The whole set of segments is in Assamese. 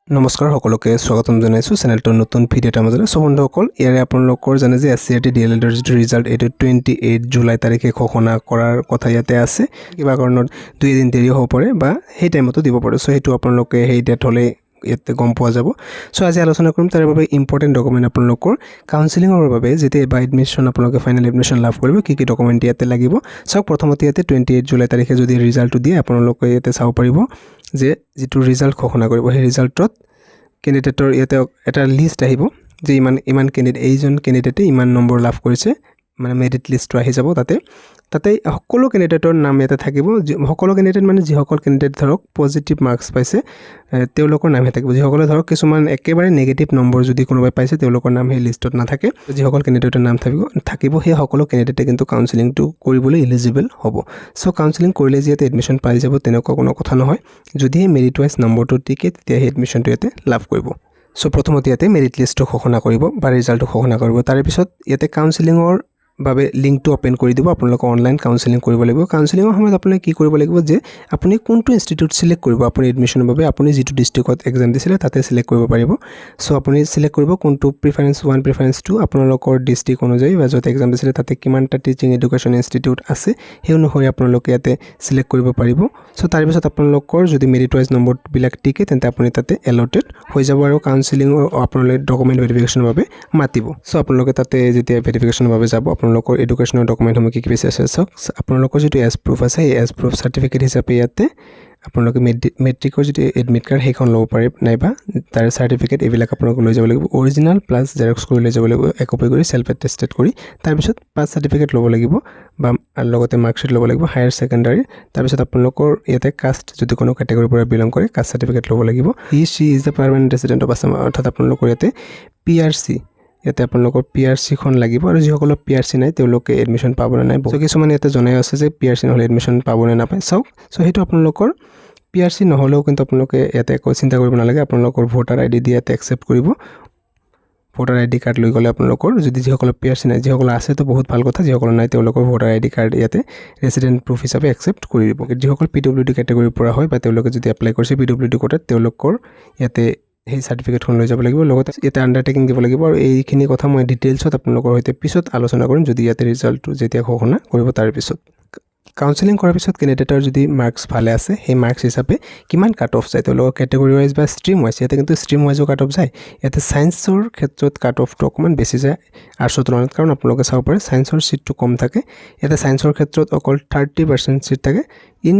নমস্কাৰ সকলোকে স্বাগতম জনাইছো চেনেলটোৰ নতুন ভিডিঅ' এটা মাজলৈ সব বন্ধুসকল ইয়াৰে আপোনালোকৰ জানে যে এসসিআৰটি ডিএলএডৰ যিটো ৰিজাল্ট এটো 28 জুলাই তাৰিখে ঘোষণা কৰাৰ কথা ইয়াতে আছে কিবা কাৰণত 2 দিন দেৰি হ'ব পাৰে বা সেই টাইমতো দিব পাৰে সো হেতু আপোনালোকে সেই ডেট হলে ইয়াতে গম পোৱা যাব সো আজি আলোচনা কৰিম তাৰ বাবে ইম্পৰ্টেন্ট ডকুমেন্ট আপোনালোকৰ কাউন্সেলিংৰ বাবে যেতে বা এডমিশন আপোনালোকে ফাইনাল এডমিশন লাভ কৰিব কি ডকুমেন্ট ইয়াতে লাগিব সব প্ৰথমতে ইয়াতে 28 জুলাই তাৰিখে যদি ৰিজাল্টটো দিয়ে আপোনালোকে ইয়াতে চাও পাৰিব যে যেটো ৰিজাল্ট ঘোষণা কৰিব সেই ৰিজাল্টত ক্যান্ডিডেটৰ ইয়াতে এটা লিষ্ট আহিব যে ইমান ক্যান্ডিডেট এইজন ক্যান্ডিডেটে ইমান নম্বৰ লাভ কৰিছে মানে মেৰিট লিষ্ট আহি যাব তাতে সকলো ক্যান্ডিডেটৰ নাম ইয়াতে থাকিব সকলো ক্যান্ডিডেট মানে যি সকল ক্যান্ডিডেট ধৰক পজিটিভ মাৰ্কস পাইছে তেওঁলোকৰ নাম থাকিব যি সকলে ধৰক কিছুমান একেবাৰে নেগেটিভ নম্বৰ যদি কোনোবাই পাইছে তেওঁলোকৰ নাম সেই লিষ্টত নাথাকে যি সকল ক্যান্ডিডেটৰ নাম থাকিব সেই সকলো ক্যান্ডিডেটে কিন্তু কাউন্সেলিংটো কৰিবলৈ এলিজিবল হ'ব সো কাউন্সেলিং কৰিলে যেতে এডমিশন পাই যাব তেনেকুৱা কোনো কথা নহয় যদি মেৰিট ওয়াইজ নম্বৰটো টিকে তেতিয়া এডমিশনটো ইয়াতে লাভ কৰিব সো প্ৰথমতে ইয়াতে মেৰিট লিষ্টটো ঘোষণা কৰিব বা ৰিজাল্টটো ঘোষণা কৰিব তাৰ পিছত ইয়াতে কাউন্সেলিংৰ বাবে লিংকটো ওপেন কৰি দিব আপোনালোক অনলাইন কাউন্সেলিং কৰিব লাগিব কাউন্সেলিংৰ সময়ত আপুনি কি কৰিব লাগিব যে আপুনি কোনটো ইনষ্টিটিউট সিলেক্ট কৰিব আপুনি এডমিশনৰ বাবে আপুনি যেটো ডিস্ট্ৰিক্টত এক্সাম দিছিলে তাতে সিলেক্ট কৰিব পাৰিব সো আপুনি সিলেক্ট কৰিব কোনটো প্ৰিফাৰেন্স 1 প্ৰিফাৰেন্স 2 আপোনালোকৰ ডিস্ট্ৰিক্ট অনুযায়ী বা যত এক্সাম দিছিলে তাতে কিমানটা টিচিং এডুকেশন ইনষ্টিটিউট আছে সেই অনুসৰি আপোনালোকে ইয়াতে সিলেক্ট কৰিব পাৰিব সো তাৰ পিছত আপোনালোকৰ যদি মেৰিট ওয়াইজ নম্বৰ বিলাক টিকে তেন্তে আপুনি তাতে এলটেড হৈ যাব আৰু কাউন্সেলিংৰ আপোনালোকে ডকুমেন্ট ভেৰিফিকেশনৰ বাবে মাতিব সো আপোনালোকে তাতে যেতিয়া ভেৰিফিকেশনৰ বাবে যাব আপোনালোকৰ এডুকেশনৰ ডকুমেন্ট সমূহ কি বেছি আছে সক আপোনালোকৰ যেটো এছ প্ৰুফ আছে এই এছ প্ৰুফ সাৰ্টিফিকেট হিচাপে ইয়াতে আপোনালোকে মেট্ৰিকৰ যেটো এডমিট কাৰ্ড হেখন লব পাৰে নাইবা তাৰ সাৰ্টিফিকেট এবিলাক আপোনালোক লৈ যাব লাগিব অৰিজিনাল প্লাস জেৰক্স কৰি লৈ যাব লাগিব এক কপি কৰি সেলফ এটেস্টেড কৰি তাৰ পিছত পাস সাৰ্টিফিকেট লব লাগিব বা লগতে মাৰ্কশিট লব লাগিব হায়াৰ সেকেন্ডাৰী তাৰ পিছত আপোনালোকৰ ইয়াতে কাষ্ট যদি কোনো ক্যাটাগৰীৰ পৰা বিলং কৰে কাষ্ট সাৰ্টিফিকেট লব লাগিব he is the permanent resident of Assam অৰ্থাৎ আপোনালোকৰ ইয়াতে পিআৰসি ইয়াতে আপোনালোকৰ পিআৰসি খন লাগিব আৰু যি সকল পিআৰসি নাই তেওঁলোকে এডমিশন পাব না নাই সো কিছুমান ইয়াতে জনাই আছে যে পিআৰসি নহলে এডমিশন পাব না নাপায় সো হেতু আপোনালোকৰ পিআৰসি নহলেও কিন্তু আপোনালোকে ইয়াতে একো চিন্তা কৰিব নালাগে আপোনালোকৰ ভোটাৰ আইডি দি ইয়াতে একসেপ্ট কৰিব ভোটাৰ আইডি কাৰ্ড লৈ গলে আপোনালোকৰ যদি যি সকল পিআৰসি নাই যি সকল আছে তো বহুত ভাল কথা যি সকল নাই তেওঁলোকৰ ভোটাৰ আইডি কাৰ্ড ইয়াতে ৰেসিডেন্ট প্ৰুফ হিচাপে একসেপ্ট কৰি দিব যি সকল পিডব্লিউডি ক্যাটাগৰীৰ পৰা হয় বা তেওঁলোকে যদি এপ্লাই কৰিছে পিডব্লিউডি কোটাত তেওঁলোকৰ ইয়াতে এই সাৰ্টিফিকেটখন লৈ যাব লাগিব লগতে এটা আন্ডাৰটেকিং দিব লাগিব আৰু এইখিনি কথা মই ডিটেইলছত আপোনালোকৰ হৈতে পিছত আলোচনা কৰিম যদি ইয়াতে ৰিজাল্টটো যেতিয়া ঘোষণা কৰিব তাৰ পিছত কাউন্সেলিং কৰাৰ পিছত ক্যান্ডিডেটৰ যদি মাৰ্কস ভালে আছে সেই মাৰ্কস হিচাপে কিমান কাট অফ যায় তেওঁলোকৰ ক্যাটাগৰী ওয়াইজ বা ষ্ট্ৰীম ওয়াইজ ইয়াতে কিন্তু ষ্ট্ৰীম ওয়াইজও কাট অফ যায় ইয়াতে সায়েন্সৰ ক্ষেত্ৰত কাট অফটো অকমান বেছি যায় আৰ্টছৰ তুলনাত কাৰণ আপোনালোকে চাব পাৰে সায়েন্সৰ সিটটো কম থাকে ইয়াতে সায়েন্সৰ ক্ষেত্ৰত অকল 30% সিট থাকে in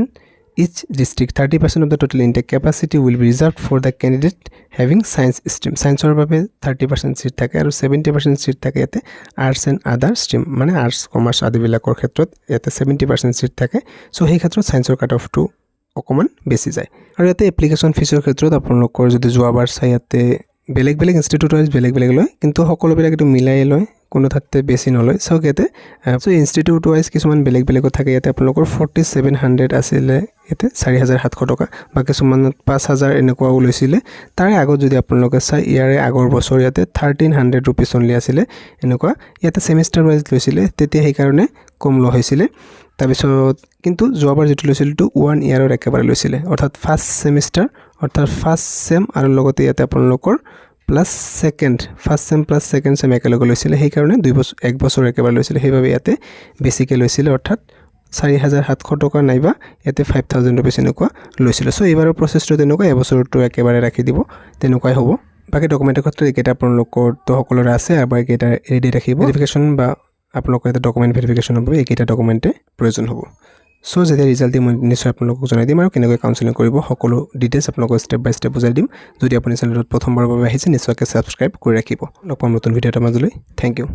each district 30% of the total intake capacity will be reserved for the candidate having science stream science or babe 30% seat thake aru 70% seat thake yate arts and other stream mane arts commerce adi bilakor khetrot yate 70% seat thake so hei khetrot science or cut off to okoman besi jay aru yate application fees or khetrot apnalokor jodi joabar sai yate বেলেগ ইনষ্টিটিউট ওয়াইজ বেলেগ লয় কিন্তু সকলো বিলাক এটো মিলাই লয় কোনো থাতে বেছি নলয় সো গেতে সো ইনষ্টিটিউট ওয়াইজ কিছুমান বেলেগ থাকে ইয়াতে আপোনালোকৰ 4700 আছিল ইয়াতে 4700 টকা বা কিছুমান 5000 এনেকুৱা লৈছিল তাৰ আগত যদি আপোনালোকে চাই ইয়াৰে আগৰ বছৰ ইয়াতে 1300 रुपीस অনলি আছিল এনেকুৱা ইয়াতে সেমিস্টাৰ ওয়াইজ লৈছিল তেতিয়া সেই কাৰণে কম ল হৈছিল তাৰপিছত কিন্তু যোৱাবাৰ যেটো লৈছিল টু 1 ইয়াৰৰ একেবাৰে লৈছিল অৰ্থাৎ ফাৰ্স্ট সেমিস্টাৰ অৰ্থাৎ ফাৰ্স্ট সেম আৰু লগতে ইয়াতে আপোনালোকৰ plus second first same plus second same একেলগে লৈছিল সেই কাৰণে 2 বছৰ 1 বছৰ একেবাৰে লৈছিল সেইভাবে ইয়াতে বেছিকে লৈছিল অৰ্থাৎ 4700 টকা নাইবা ইয়াতে 5000 रुपीस এনেকুৱা লৈছিল সো এবাৰৰ প্ৰসেসটো তেনেকুৱা এবছৰটো একেবাৰে ৰাখি দিব তেনেকুৱাই হ'ব বাকি ডকুমেন্টৰ ক্ষেত্ৰত একেটা আপোনালোকৰ তো সকলোৰে আছে আৰু একেটা ৰেডি ৰাখিব ভেৰিফিকেশন বা আপোনালোকৰ এটা ডকুমেন্ট ভেৰিফিকেশন হ'ব একেটা ডকুমেন্টে প্ৰয়োজন হ'ব সো যেতে ৰিজাল্ট দি মই নিশ্চয় আপোনালোকক জনাই দিম আৰু কেনেকৈ কাউন্সেলিং কৰিব সকলো ডিটেইলছ আপোনালোকক স্টেপ বাই স্টেপ বুজাই দিম যদি আপুনি চেনেলত প্ৰথমবাৰৰ বাবে আহিছে নিশ্চয়কৈ সাবস্ক্ৰাইব কৰি ৰাখিব লগ পাম নতুন ভিডিঅ' এটা মাজলৈ থ্যাংক ইউ